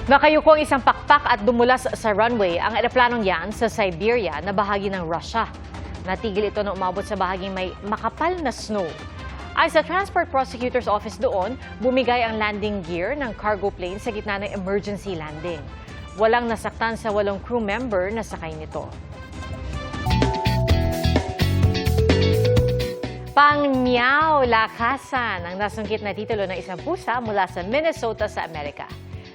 Nakayuko ang isang pakpak at dumulas sa runway ang eroplanong yan sa Siberia na bahagi ng Russia. Natigil ito na umabot sa bahaging may makapal na snow. Ay sa Transport Prosecutor's Office doon, bumigay ang landing gear ng cargo plane sa gitna ng emergency landing. Walang nasaktan sa 8 crew member na sakay nito. Pang-meow lakasan ang nasungkit na titulo ng isang pusa mula sa Minnesota sa Amerika.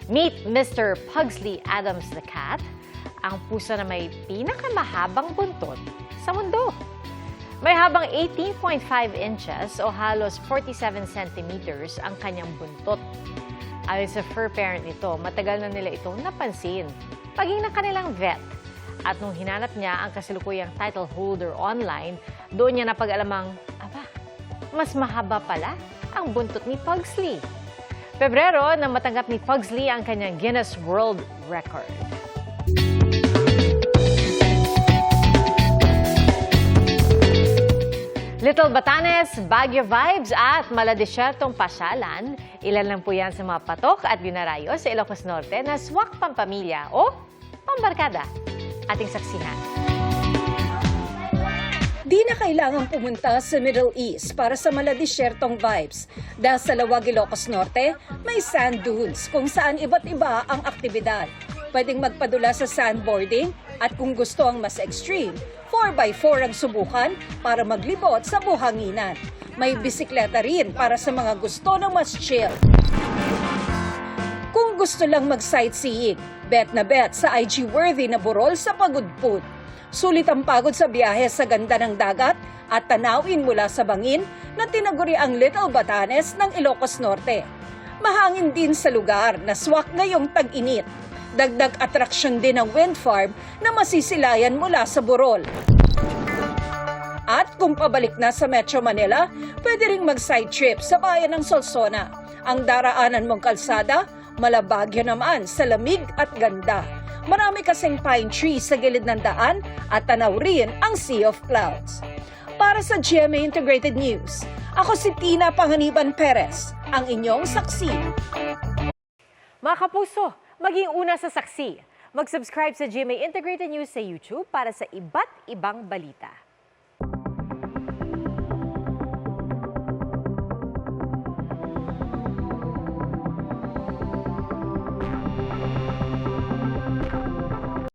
Meet Mr. Pugsley Adams the Cat, ang pusa na may pinakamahabang buntot sa mundo. May habang 18.5 inches o halos 47 centimeters ang kanyang buntot. Ayon sa fur parent nito, matagal na nila itong napansin, paging ng kanilang vet. At nung hinanap niya ang kasalukuyang title holder online, doon niya napag-alamang, mas mahaba pala ang buntot ni Pugsley. Pebrero nang matanggap ni Pugsley ang kanyang Guinness World Record. Little Batanes, Baguio vibes at maladesyertong pasyalan. Ilan lang po yan sa mga patok at binarayo sa Ilocos Norte na swak pampamilya o pambarkada. Ating saksihan. Di na kailangang pumunta sa Middle East para sa maladesyertong vibes. Dahil sa Lawag, Ilocos Norte, may sand dunes kung saan iba't iba ang aktibidad. Pwedeng magpadula sa sandboarding at kung gusto ang mas extreme, 4x4 ang subukan para maglibot sa buhanginan. May bisikleta rin para sa mga gusto ng mas chill. Kung gusto lang mag-sightseeing, bet na bet sa IG-worthy na burol sa Pagudpud. Sulit ang pagod sa biyahe sa ganda ng dagat at tanawin mula sa bangin na tinaguri ang Little Batanes ng Ilocos Norte. Mahangin din sa lugar na swak ngayong tag-init. Dagdag atraksyon din ang wind farm na masisilayan mula sa burol. At kung pabalik na sa Metro Manila, pwede ring mag-side trip sa bayan ng Solsona. Ang daraanan mong kalsada, malabagyo naman sa lamig at ganda. Marami kasing pine trees sa gilid ng daan at tanaw rin ang Sea of Clouds. Para sa GMA Integrated News, ako si Tina Panganiban Perez, ang inyong saksi. Mga kapuso, maging una sa saksi. Mag-subscribe sa GMA Integrated News sa YouTube para sa iba't ibang balita.